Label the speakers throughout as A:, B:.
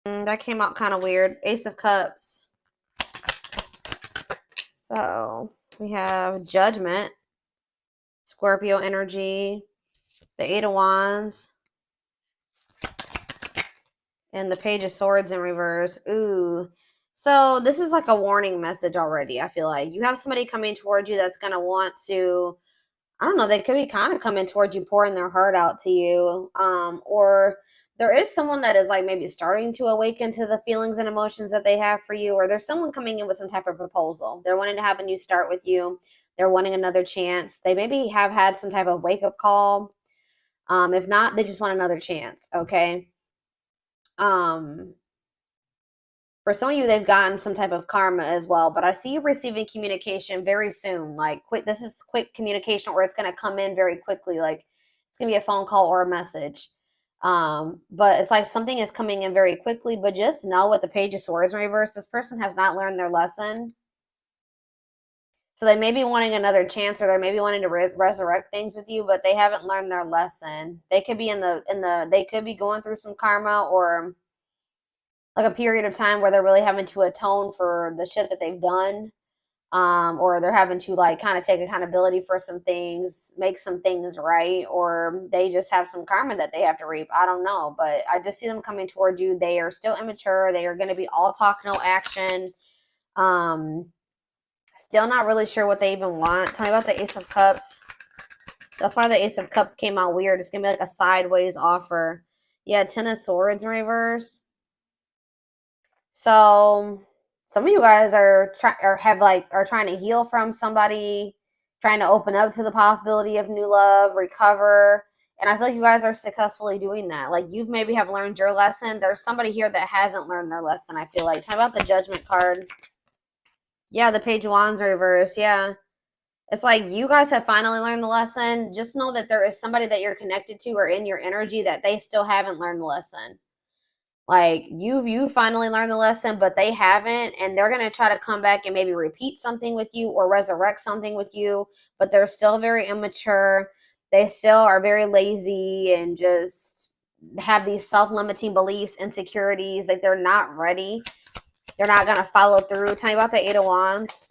A: That came out kind of weird. Ace of Cups. So we have Judgment, Scorpio energy, the Eight of Wands, and the Page of Swords in reverse. Ooh. So this is like a warning message already, I feel like. You have somebody coming towards you that's going to want to, I don't know, they could be kind of coming towards you, pouring their heart out to you. Or there is someone that is like maybe starting to awaken to the feelings and emotions that they have for you. Or there's someone coming in with some type of proposal. They're wanting to have a new start with you. They're wanting another chance. They maybe have had some type of wake-up call. If not, they just want another chance, okay? For some of you, they've gotten some type of karma as well, but I see you receiving communication very soon. Like, quick, this is quick communication, or it's going to come in very quickly. Like, it's going to be a phone call or a message. But it's like something is coming in very quickly, but just know with the Page of Swords in reverse, this person has not learned their lesson. So they may be wanting another chance, or they may be wanting to resurrect things with you, but they haven't learned their lesson. They could be they could be going through some karma, or like a period of time where they're really having to atone for the shit that they've done. Or they're having to like kind of take accountability for some things, make some things right, or they just have some karma that they have to reap. I don't know, but I just see them coming toward you. They are still immature. They are going to be all talk, no action. Still not really sure what they even want. Tell me about the Ace of Cups. That's why the Ace of Cups came out weird. It's going to be like a sideways offer. Yeah, Ten of Swords in reverse. So some of you guys are trying to heal from somebody, trying to open up to the possibility of new love, recover. And I feel like you guys are successfully doing that. Like, you've maybe have learned your lesson. There's somebody here that hasn't learned their lesson, I feel like. Talk about the Judgment card. Yeah, the Page of Wands reverse. Yeah. It's like you guys have finally learned the lesson. Just know that there is somebody that you're connected to or in your energy that they still haven't learned the lesson. Like, you finally learned the lesson, but they haven't, and they're going to try to come back and maybe repeat something with you or resurrect something with you, but they're still very immature. They still are very lazy and just have these self-limiting beliefs, insecurities. Like, they're not ready. They're not going to follow through. Tell me about the Eight of Wands.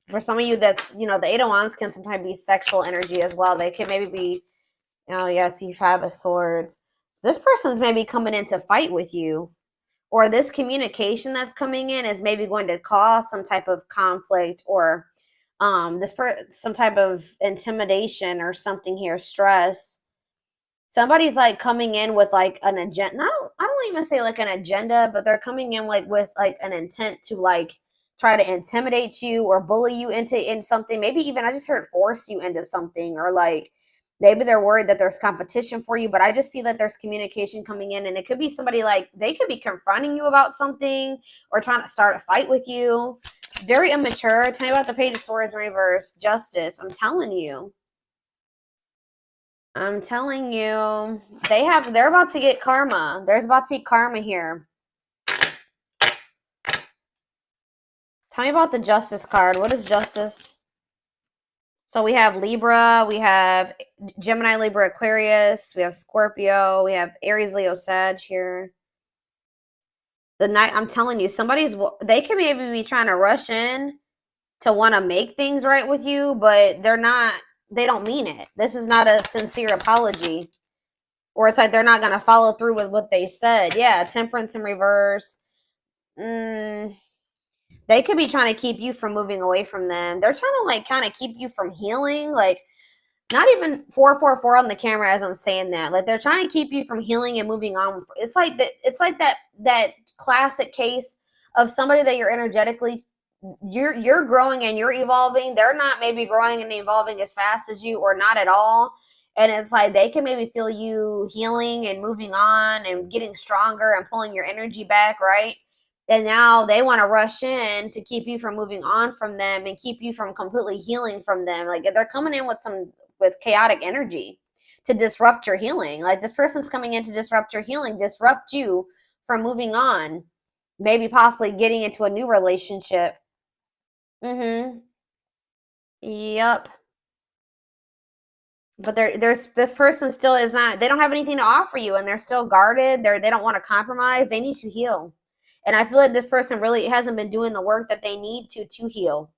A: For some of you, that's, the Eight of Wands can sometimes be sexual energy as well. They can maybe be, oh yes, you Five of Swords. This person's maybe coming in to fight with you, or this communication that's coming in is maybe going to cause some type of conflict, or some type of intimidation or something here, stress. Somebody's like coming in with like an agenda. I don't even say like an agenda, but they're coming in like with like an intent to like try to intimidate you or bully you in something. Maybe even, I just heard, force you into something, or like maybe they're worried that there's competition for you. But I just see that there's communication coming in, and it could be somebody like they could be confronting you about something or trying to start a fight with you. Very immature. Tell me about the Page of Swords in reverse. Justice. I'm telling you. I'm telling you, they're about to get karma. There's about to be karma here. Tell me about the Justice card. What is Justice? So we have Libra, we have Gemini, Libra, Aquarius, we have Scorpio, we have Aries, Leo, Sag here. The night, I'm telling you, they can maybe be trying to rush in to want to make things right with you, but they don't mean it. This is not a sincere apology. Or it's like they're not going to follow through with what they said. Yeah, Temperance in reverse. They could be trying to keep you from moving away from them. They're trying to like kind of keep you from healing. Like, not even 444 on the camera as I'm saying that. Like, they're trying to keep you from healing and moving on. It's like that classic case of somebody that you're energetically, you're growing and you're evolving. They're not maybe growing and evolving as fast as you, or not at all. And it's like they can maybe feel you healing and moving on and getting stronger and pulling your energy back, right? And now they want to rush in to keep you from moving on from them and keep you from completely healing from them. Like, they're coming in with chaotic energy to disrupt your healing. Like, this person's coming in to disrupt your healing, disrupt you from moving on, maybe possibly getting into a new relationship. Yep. But there's this person still is not, they don't have anything to offer you, and they're still guarded. They don't want to compromise. They need to heal. And I feel like this person really hasn't been doing the work that they need to heal.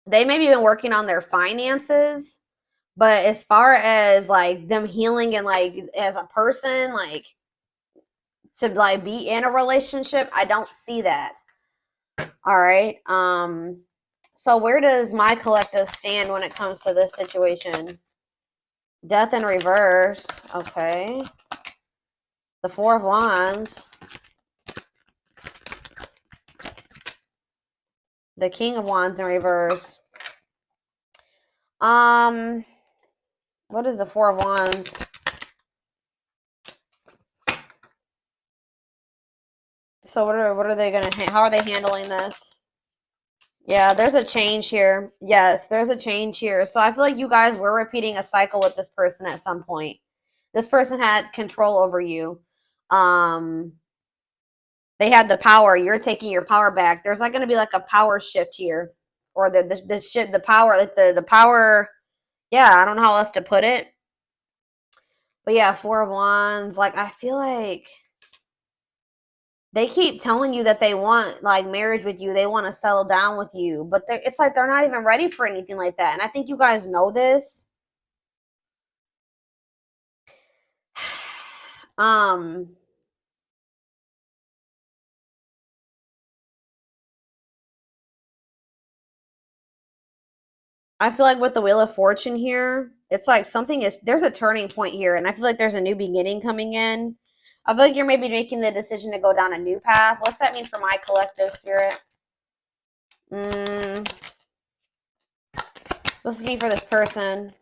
A: They maybe been working on their finances, but as far as like them healing and like as a person, like to like be in a relationship, I don't see that. All right. So where does my collective stand when it comes to this situation? Death in reverse. Okay. The Four of Wands. The King of Wands in reverse. What is the Four of Wands? So what are they gonna? How are they handling this? Yeah, there's a change here. Yes, there's a change here. So I feel like you guys were repeating a cycle with this person at some point. This person had control over you. They had the power. You're taking your power back. There's like going to be like a power shift here, or the shit, the power, like the power. Yeah, I don't know how else to put it. But yeah, Four of Wands. Like I feel like they keep telling you that they want like marriage with you. They want to settle down with you, but it's like they're not even ready for anything like that. And I think you guys know this. I feel like with the Wheel of Fortune here, it's like there's a turning point here, and I feel like there's a new beginning coming in. I feel like you're maybe making the decision to go down a new path. What's that mean for my collective spirit? What's it mean for this person?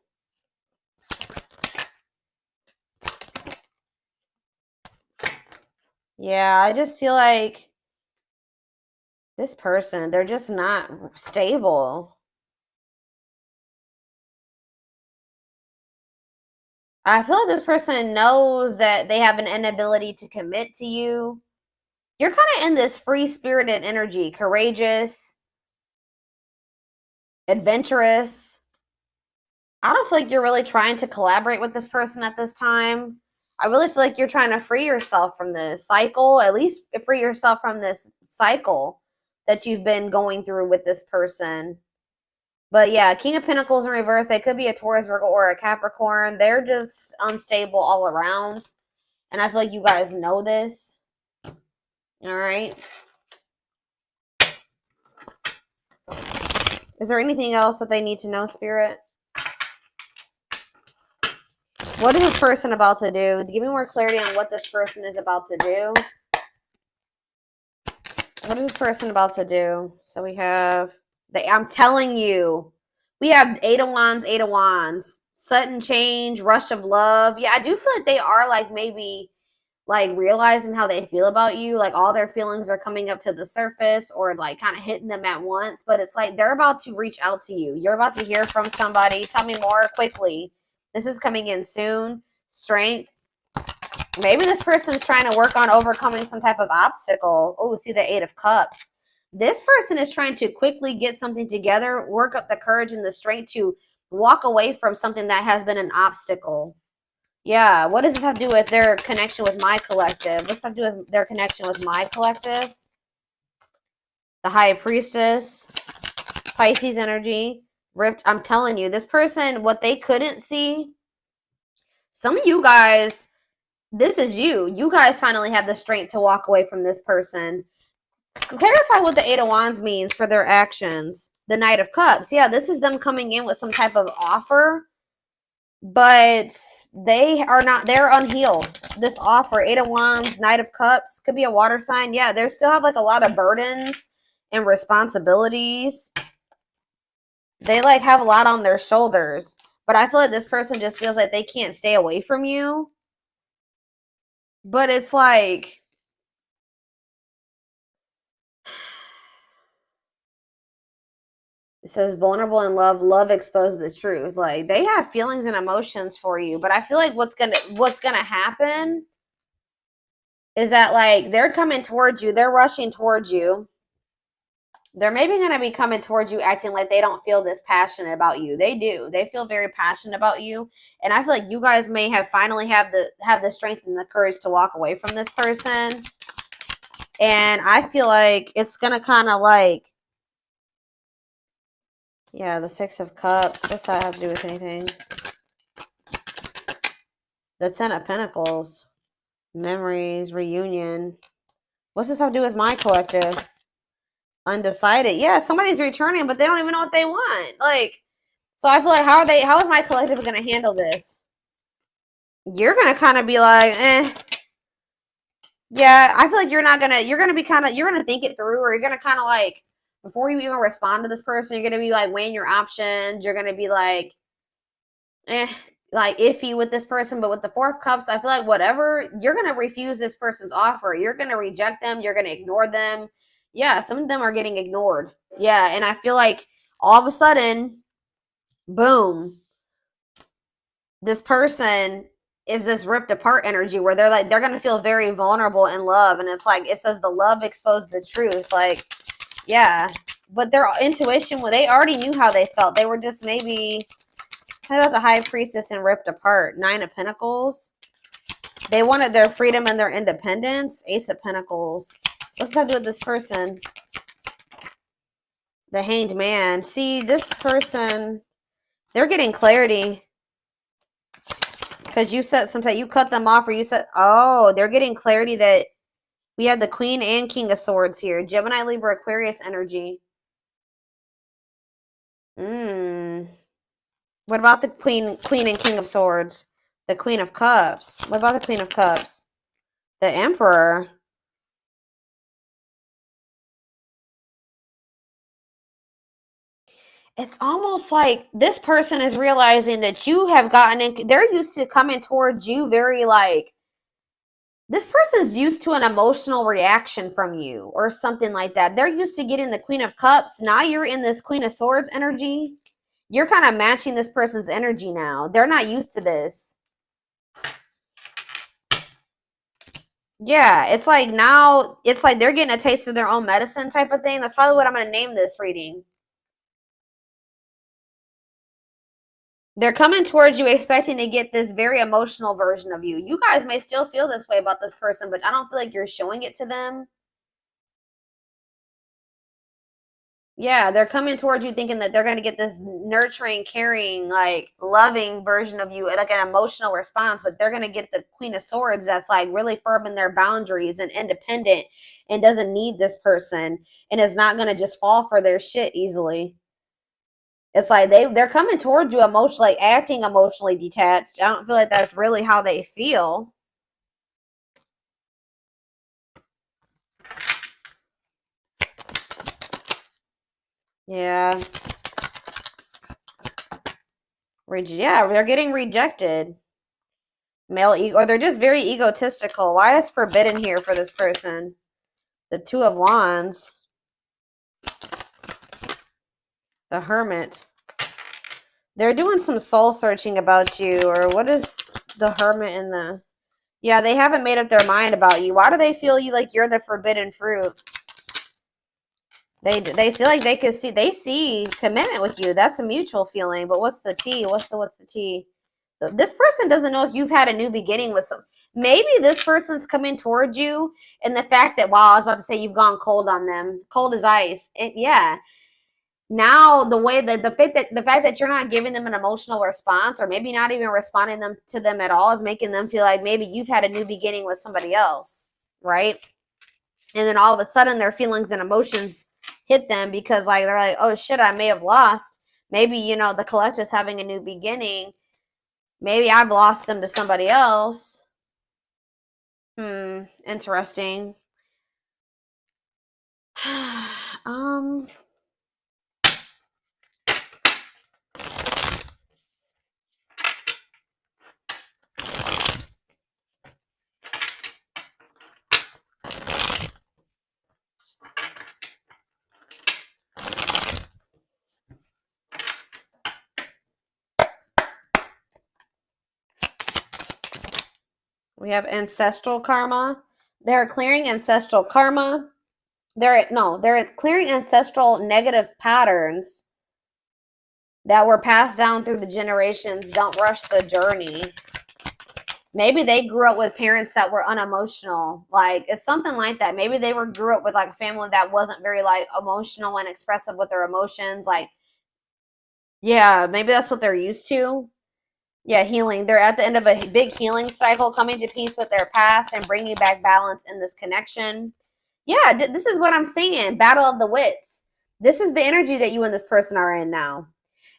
A: Yeah, I just feel like this person, they're just not stable. I feel like this person knows that they have an inability to commit to you. You're kind of in this free-spirited energy, courageous, adventurous. I don't feel like you're really trying to collaborate with this person at this time. I really feel like you're trying to free yourself from this cycle, at least free yourself from this cycle that you've been going through with this person. But yeah, King of Pentacles in reverse. They could be a Taurus, Virgo, or a Capricorn. They're just unstable all around. And I feel like you guys know this. All right. Is there anything else that they need to know, Spirit? What is this person about to do? Give me more clarity on what this person is about to do. What is this person about to do? So we have, I'm telling you, we have Eight of Wands, sudden change, rush of love. Yeah, I do feel like they are like maybe like realizing how they feel about you. Like all their feelings are coming up to the surface or like kind of hitting them at once. But it's like they're about to reach out to you. You're about to hear from somebody. Tell me more quickly. This is coming in soon. Strength. Maybe this person's trying to work on overcoming some type of obstacle. Oh, see the Eight of Cups. This person is trying to quickly get something together, work up the courage and the strength to walk away from something that has been an obstacle. Yeah, what does this have to do with their connection with my collective? What's have to do with their connection with my collective? The High Priestess, Pisces energy, ripped. I'm telling you, this person, what they couldn't see, some of you guys, this is you. You guys finally have the strength to walk away from this person. Clarify what the Eight of Wands means for their actions. The Knight of Cups. Yeah, this is them coming in with some type of offer, but they are not, they're unhealed. This offer, Eight of Wands, Knight of Cups, could be a water sign. Yeah, they still have like a lot of burdens and responsibilities. They like have a lot on their shoulders, but I feel like this person just feels like they can't stay away from you. But it's like, it says vulnerable in love, love exposes the truth. Like they have feelings and emotions for you, but I feel like what's gonna happen is that like they're coming towards you, they're rushing towards you. They're maybe going to be coming towards you acting like they don't feel this passionate about you. They do. They feel very passionate about you. And I feel like you guys may have finally have the strength and the courage to walk away from this person. And I feel like it's going to kind of like, yeah, the Six of Cups. What's that have to do with anything? The Ten of Pentacles. Memories, reunion. What's this have to do with my collective? Undecided. Yeah, somebody's returning, but they don't even know what they want. Like, so I feel like how is my collective going to handle this? You're going to kind of be like, eh. Yeah, I feel like you're going to think it through, or you're going to kind of like, before you even respond to this person, you're going to be like weighing your options. You're going to be like, like iffy with this person. But with the Four of Cups, I feel like whatever, you're going to refuse this person's offer. You're going to reject them. You're going to ignore them. Yeah, some of them are getting ignored. Yeah, and I feel like all of a sudden, boom, this person is this ripped apart energy where they're going to feel very vulnerable in love. And it's like, it says the love exposed the truth. Like, yeah, but their intuition, well, they already knew how they felt. They were just maybe, how about the High Priestess and ripped apart? Nine of Pentacles. They wanted their freedom and their independence. Ace of Pentacles. What's that do with this person? The Hanged Man. See, this person, they're getting clarity. Because you said sometimes you cut them off, or you said, oh, they're getting clarity that we had the Queen and King of Swords here. Gemini, Libra, Aquarius energy. What about the Queen and King of Swords? The Queen of Cups. What about the Queen of Cups? The Emperor. It's almost like this person is realizing that you have gotten in, they're used to coming towards you very like, this person's used to an emotional reaction from you or something like that. They're used to getting the Queen of Cups. Now you're in this Queen of Swords energy. You're kind of matching this person's energy now. They're not used to this. Yeah, it's like now, it's like they're getting a taste of their own medicine type of thing. That's probably what I'm going to name this reading. They're coming towards you expecting to get this very emotional version of you. You guys may still feel this way about this person, but I don't feel like you're showing it to them. Yeah, they're coming towards you thinking that they're going to get this nurturing, caring, like loving version of you, like an emotional response, but they're going to get the Queen of Swords that's like really firm in their boundaries and independent and doesn't need this person and is not going to just fall for their shit easily. It's like they're coming towards you emotionally, like acting emotionally detached. I don't feel like that's really how they feel. Yeah. Yeah, they're getting rejected. Male ego, or they're just very egotistical. Why is forbidden here for this person? The Two of Wands. The Hermit. They're doing some soul searching about you, or what is the Hermit in the... Yeah, they haven't made up their mind about you. Why do they feel you like you're the forbidden fruit? They feel like they see commitment with you. That's a mutual feeling. But what's the tea? What's the tea? This person doesn't know if you've had a new beginning with some. Maybe this person's coming towards you, and the fact that, wow, I was about to say you've gone cold on them, cold as ice. Yeah. Now the fact that you're not giving them an emotional response, or maybe not even responding to them at all, is making them feel like maybe you've had a new beginning with somebody else, right? And then all of a sudden their feelings and emotions hit them because like they're like, oh shit, I may have lost. Maybe, the collective's having a new beginning. Maybe I've lost them to somebody else. Interesting. We have ancestral karma. They're clearing ancestral karma. They're clearing ancestral negative patterns that were passed down through the generations. Don't rush the journey. Maybe they grew up with parents that were unemotional. Like, it's something like that. Maybe they grew up with like a family that wasn't very like emotional and expressive with their emotions. Like, yeah, maybe that's what they're used to. Yeah, healing. They're at the end of a big healing cycle, coming to peace with their past and bringing back balance in this connection. Yeah, this is what I'm saying. Battle of the wits. This is the energy that you and this person are in now.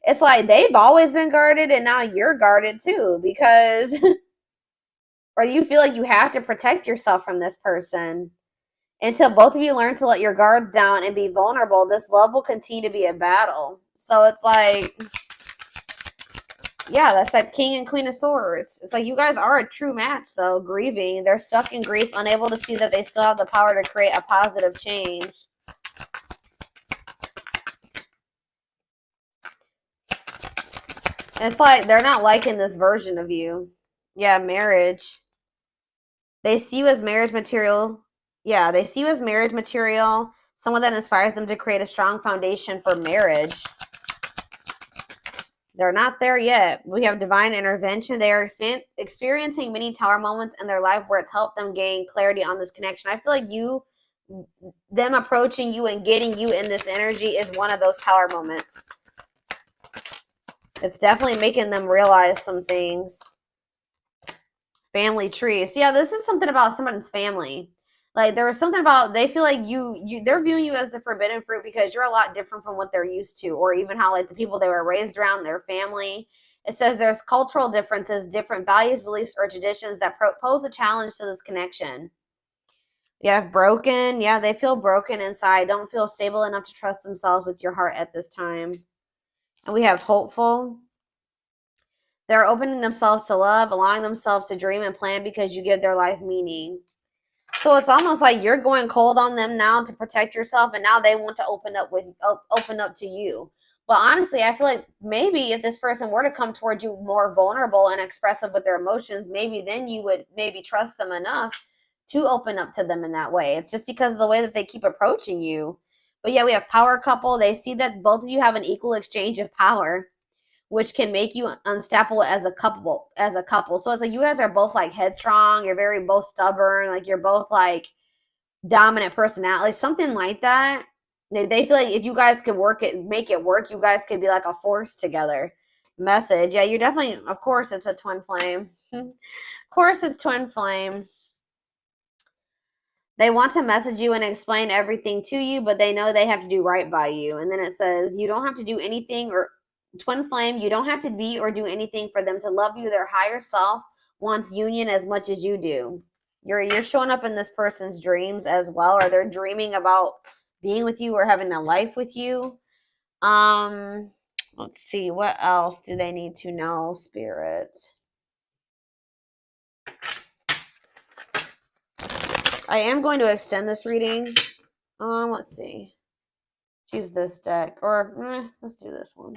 A: It's like they've always been guarded and now you're guarded too, because or you feel like you have to protect yourself from this person. Until both of you learn to let your guards down and be vulnerable, this love will continue to be a battle. So it's like, yeah, that's that King and Queen of Swords. It's like you guys are a true match, though. Grieving. They're stuck in grief, unable to see that they still have the power to create a positive change. It's like they're not liking this version of you. Yeah, marriage. They see you as marriage material. Yeah, they see you as marriage material. Someone that inspires them to create a strong foundation for marriage. They're not there yet. We have divine intervention. They are experiencing many tower moments in their life where it's helped them gain clarity on this connection. I feel like them approaching you and getting you in this energy is one of those tower moments. It's definitely making them realize some things. Family trees. Yeah, this is something about someone's family. Like there was something about they feel like they're viewing you as the forbidden fruit because you're a lot different from what they're used to, or even how like the people they were raised around, their family. It says there's cultural differences, different values, beliefs, or traditions that pose a challenge to this connection. You have broken. Yeah, they feel broken inside. Don't feel stable enough to trust themselves with your heart at this time. And we have hopeful. They're opening themselves to love, allowing themselves to dream and plan because you give their life meaning. So it's almost like you're going cold on them now to protect yourself, and now they want to open up to you. But honestly, I feel like maybe if this person were to come towards you more vulnerable and expressive with their emotions, maybe then you would maybe trust them enough to open up to them in that way. It's just because of the way that they keep approaching you. But yeah, we have power couple. They see that both of you have an equal exchange of power, which can make you unstoppable as a couple. So it's like you guys are both like headstrong, you're very both stubborn, like you're both like dominant personality, something like that. They feel like if you guys could make it work, you guys could be like a force together. Message. Yeah, you're definitely, of course it's a twin flame. Of course it's twin flame. They want to message you and explain everything to you, but they know they have to do right by you. And then it says, you don't have to do anything, or twin flame, you don't have to be or do anything for them to love you. Their higher self wants union as much as you do. You're showing up in this person's dreams as well, or they're dreaming about being with you or having a life with you. Let's see, what else do they need to know, Spirit? I am going to extend this reading. Let's see. Choose this deck, or let's do this one.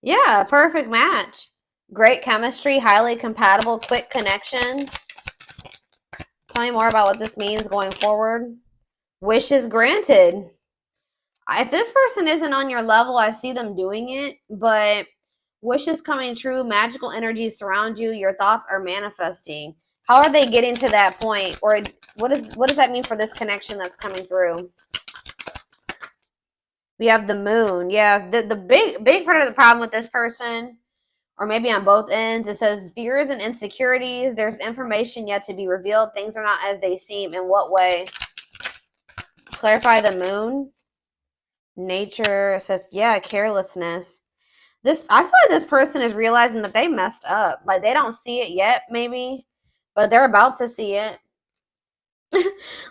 A: Yeah, perfect match. Great chemistry, highly compatible, quick connection. Tell me more about what this means going forward. Wishes granted. If this person isn't on your level, I see them doing it, but wishes coming true, magical energies surround you, your thoughts are manifesting. How are they getting to that point? Or what does that mean for this connection that's coming through? We have the moon. Yeah, the big part of the problem with this person, or maybe on both ends, it says fears and insecurities. There's information yet to be revealed. Things are not as they seem. In what way? Clarify the moon. Nature says, yeah, carelessness. I feel like this person is realizing that they messed up. Like they don't see it yet, maybe, but they're about to see it.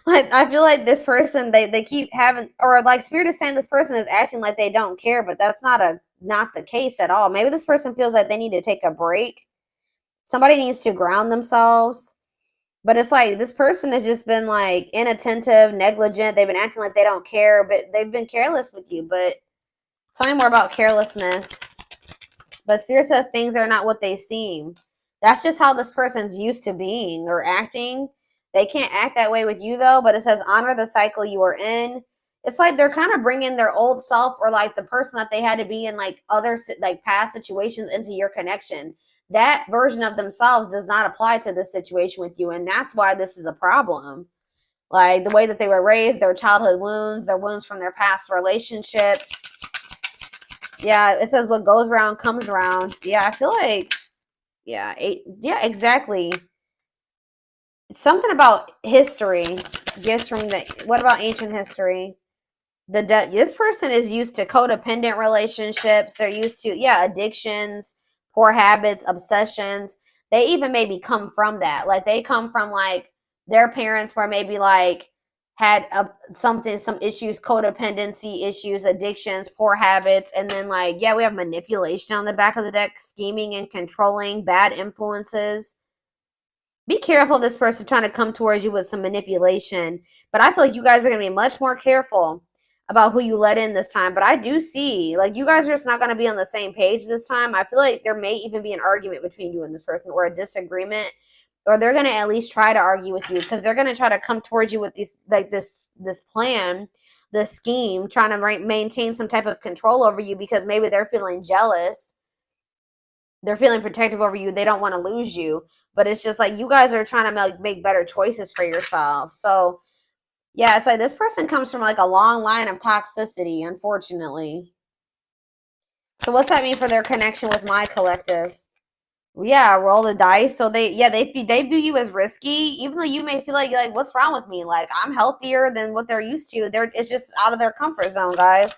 A: Like, I feel like this person, they keep having, or like Spirit is saying this person is acting like they don't care, but that's not the case at all. Maybe this person feels like they need to take a break. Somebody needs to ground themselves. But it's like this person has just been like inattentive, negligent. They've been acting like they don't care, but they've been careless with you. But tell me more about carelessness. But Spirit says things are not what they seem. That's just how this person's used to being or acting. They can't act that way with you though. But it says honor the cycle you are in. It's like they're kind of bringing their old self or like the person that they had to be in like other like past situations into your connection. That version of themselves does not apply to this situation with you, and that's why this is a problem. Like the way that they were raised, their childhood wounds, their wounds from their past relationships. Yeah, it says what goes around comes around. So yeah, I feel like yeah, exactly. Something about history. Gifts from the what about ancient history? This person is used to codependent relationships. They're used to addictions, poor habits, obsessions. They even maybe come from that. Like they come from like their parents were maybe like had some issues, codependency issues, addictions, poor habits, and then like we have manipulation on the back of the deck, scheming and controlling, bad influences. Be careful of this person trying to come towards you with some manipulation. But I feel like you guys are going to be much more careful about who you let in this time. But I do see, like, you guys are just not going to be on the same page this time. I feel like there may even be an argument between you and this person or a disagreement. Or they're going to at least try to argue with you because they're going to try to come towards you with these, like, this plan, this scheme, trying to maintain some type of control over you because maybe they're feeling jealous, they're feeling protective over you, they don't want to lose you, but it's just like you guys are trying to make better choices for yourself. So yeah, it's like this person comes from like a long line of toxicity, unfortunately. So what's that mean for their connection with my collective? Yeah, roll the dice. So they view you as risky, even though you may feel like you're like, what's wrong with me? Like I'm healthier than what they're used to. It's just out of their comfort zone, guys.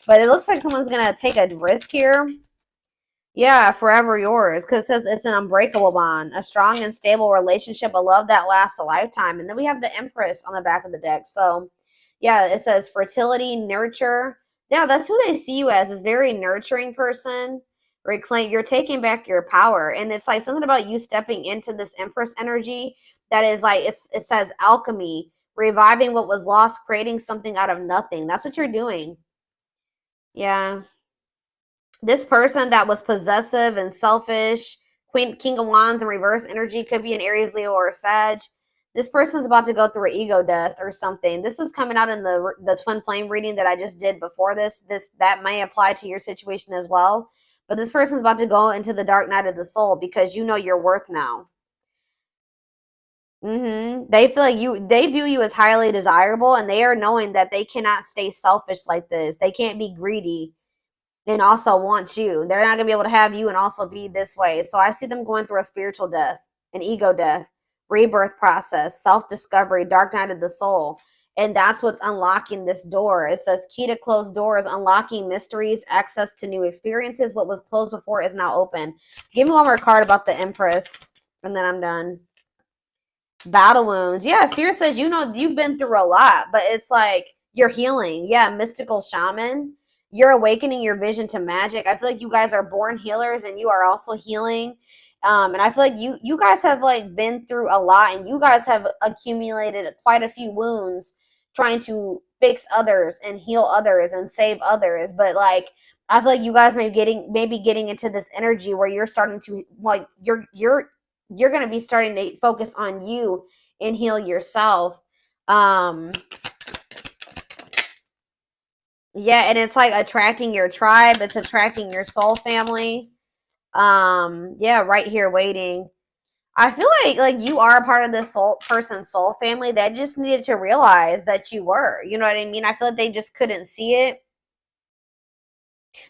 A: But it looks like someone's gonna take a risk here. Yeah, forever yours. Because it says it's an unbreakable bond, a strong and stable relationship, a love that lasts a lifetime. And then we have the Empress on the back of the deck. So, yeah, it says fertility, nurture. Yeah, that's who they see you as, a very nurturing person. Reclaim, you're taking back your power. And it's like something about you stepping into this Empress energy that is like, it says alchemy, reviving what was lost, creating something out of nothing. That's what you're doing. Yeah. This person that was possessive and selfish, King of Wands in reverse energy, could be an Aries, Leo, or Sag. This person's about to go through an ego death or something. This was coming out in the twin flame reading that I just did before this. That may apply to your situation as well. But this person's about to go into the dark night of the soul because you know your worth now. They feel like they view you as highly desirable, and they are knowing that they cannot stay selfish like this. They can't be greedy and also want you. They're not gonna be able to have you and also be this way. So I see them going through a spiritual death, an ego death, rebirth process, self-discovery, dark night of the soul. And that's what's unlocking this door. It says key to closed doors, unlocking mysteries, access to new experiences. What was closed before is now open. Give me one more card about the Empress, and then I'm done. Battle wounds. Yeah, Spirit says you know you've been through a lot, but it's like you're healing. Yeah, mystical shaman. You're awakening your vision to magic. I feel like you guys are born healers and you are also healing. And I feel like you guys have like been through a lot and you guys have accumulated quite a few wounds trying to fix others and heal others and save others. But like I feel like you guys maybe getting into this energy where you're starting to like you're going to be starting to focus on you and heal yourself. Um, yeah, and it's like attracting your tribe. It's attracting your soul family. Yeah, right here waiting. I feel like you are a part of this soul family that just needed to realize that you were. You know what I mean? I feel like they just couldn't see it.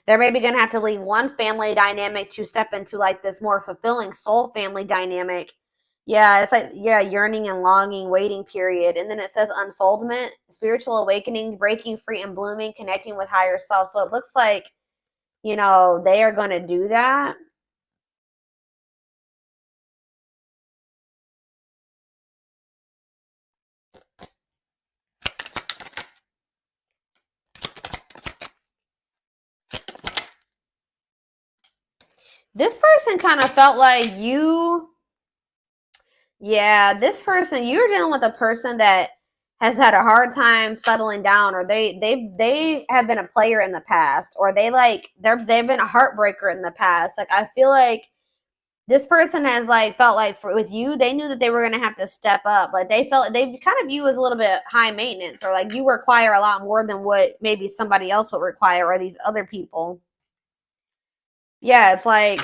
A: They're maybe going to have to leave one family dynamic to step into like this more fulfilling soul family dynamic. Yeah, it's like, yeah, yearning and longing, waiting period. And then it says unfoldment, spiritual awakening, breaking free and blooming, connecting with higher self. So it looks like, they are going to do that. This person kind of felt like you, yeah, this person, you're dealing with a person that has had a hard time settling down, or they have been a player in the past, or they've been a heartbreaker in the past. Like I feel like this person has like felt like with you, they knew that they were gonna have to step up. Like they felt they kind of view as a little bit high maintenance, or like you require a lot more than what maybe somebody else would require, or these other people. Yeah, it's like,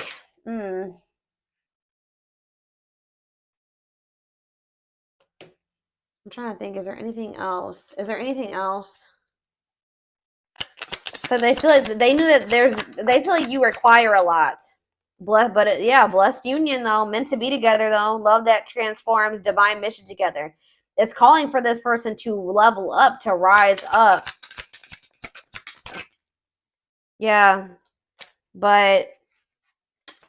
A: I'm trying to think. Is there anything else? Is there anything else? So they feel like they knew that they feel like you require a lot. Yeah, blessed union though, meant to be together though, love that transforms, divine mission together. It's calling for this person to level up, to rise up. Yeah, but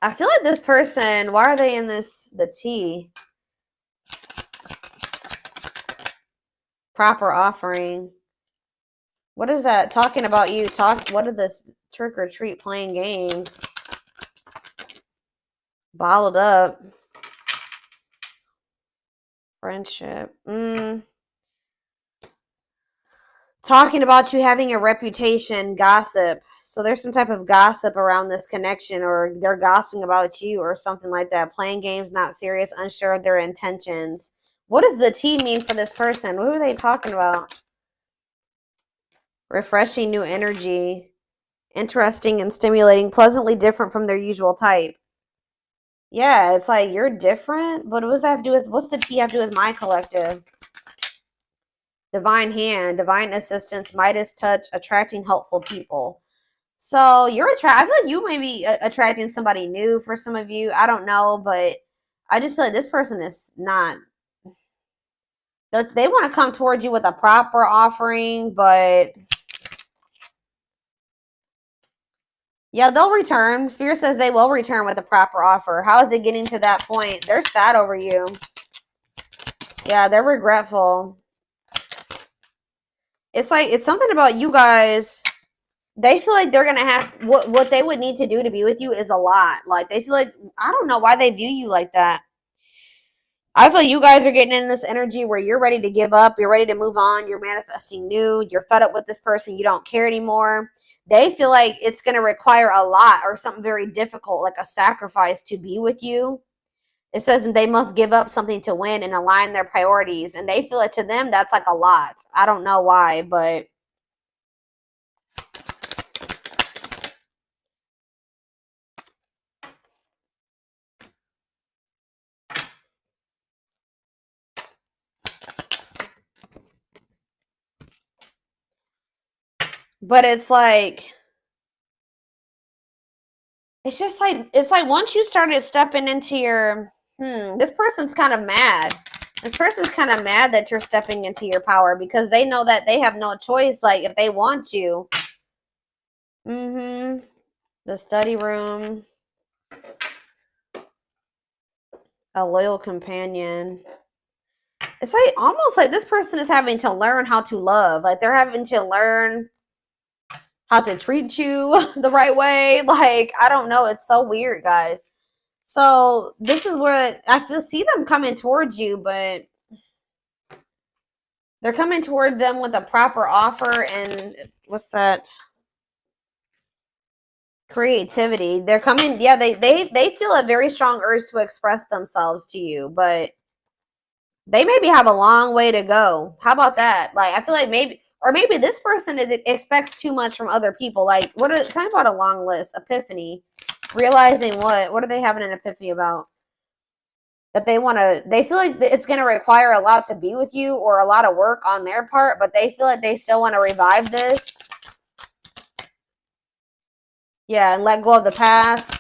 A: I feel like this person, why are they in the T? Proper offering. What is that? Talking about you. What is this? Trick or treat, playing games. Bottled up. Friendship. Talking about you having a reputation, gossip. So there's some type of gossip around this connection, or they're gossiping about you or something like that. Playing games, not serious, unsure of their intentions. What does the T mean for this person? What are they talking about? Refreshing new energy. Interesting and stimulating, pleasantly different from their usual type. Yeah, it's like you're different, but what does that have to do with, what's the T have to do with my collective? Divine hand, divine assistance, Midas touch, attracting helpful people. So I feel like you may be attracting somebody new for some of you. I don't know, but I just feel like this person is not. They want to come towards you with a proper offering, but yeah, they'll return. Spirit says they will return with a proper offer. How is it getting to that point? They're sad over you. Yeah, they're regretful. It's like, it's something about you guys. They feel like they're gonna have what they would need to do to be with you is a lot. Like they feel like, I don't know why they view you like that. I feel you guys are getting in this energy where you're ready to give up, you're ready to move on, you're manifesting new, you're fed up with this person, you don't care anymore. They feel like it's going to require a lot or something very difficult, like a sacrifice to be with you. It says they must give up something to win and align their priorities. And they feel it, to them, that's like a lot. I don't know why, but it's like, it's just like, it's like once you started stepping into your, this person's kind of mad. This person's kind of mad that you're stepping into your power because they know that they have no choice. Like if they want to. The study room. A loyal companion. It's like almost like this person is having to learn how to love. Like they're having to learn how to treat you the right way. Like, I don't know. It's so weird, guys. So this is where I see them coming towards you, but they're coming toward them with a proper offer. And what's that? Creativity. They're coming. Yeah, they feel a very strong urge to express themselves to you, but they maybe have a long way to go. How about that? Like, I feel like maybe this person expects too much from other people. Like, tell me about a long list. Epiphany. Realizing what are they having an epiphany about? That they feel like it's going to require a lot to be with you, or a lot of work on their part, but they feel like they still want to revive this. Yeah, and let go of the past.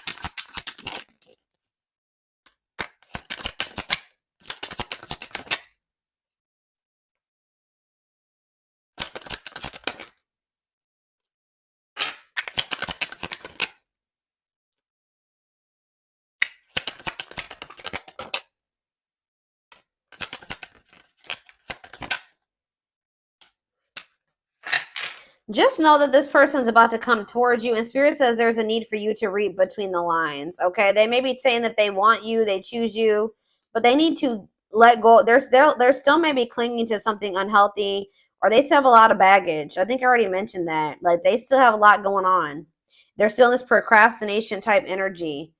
A: Just know that this person's about to come towards you, and Spirit says there's a need for you to read between the lines. Okay, they may be saying that they want you, they choose you, but they need to let go. They're still maybe clinging to something unhealthy, or they still have a lot of baggage. I think I already mentioned that. Like they still have a lot going on. They're still in this procrastination type energy.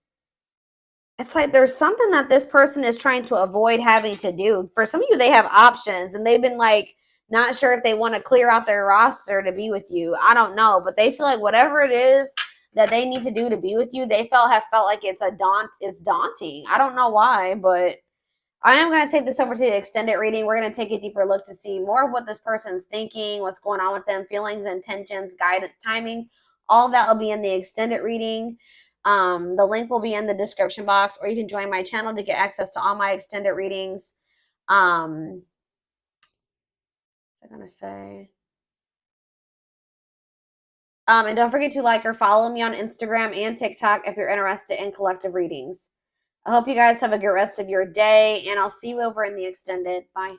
A: It's like there's something that this person is trying to avoid having to do. For some of you, they have options and they've been like not sure if they want to clear out their roster to be with you. I don't know, but they feel like whatever it is that they need to do to be with you, they have felt like it's daunting. I don't know why, but I am going to take this over to the extended reading. We're going to take a deeper look to see more of what this person's thinking, what's going on with them, feelings, intentions, guidance, timing. All of that will be in the extended reading. The link will be in the description box, or you can join my channel to get access to all my extended readings. What was I going to say? And don't forget to like or follow me on Instagram and TikTok if you're interested in collective readings. I hope you guys have a good rest of your day, and I'll see you over in the extended. Bye.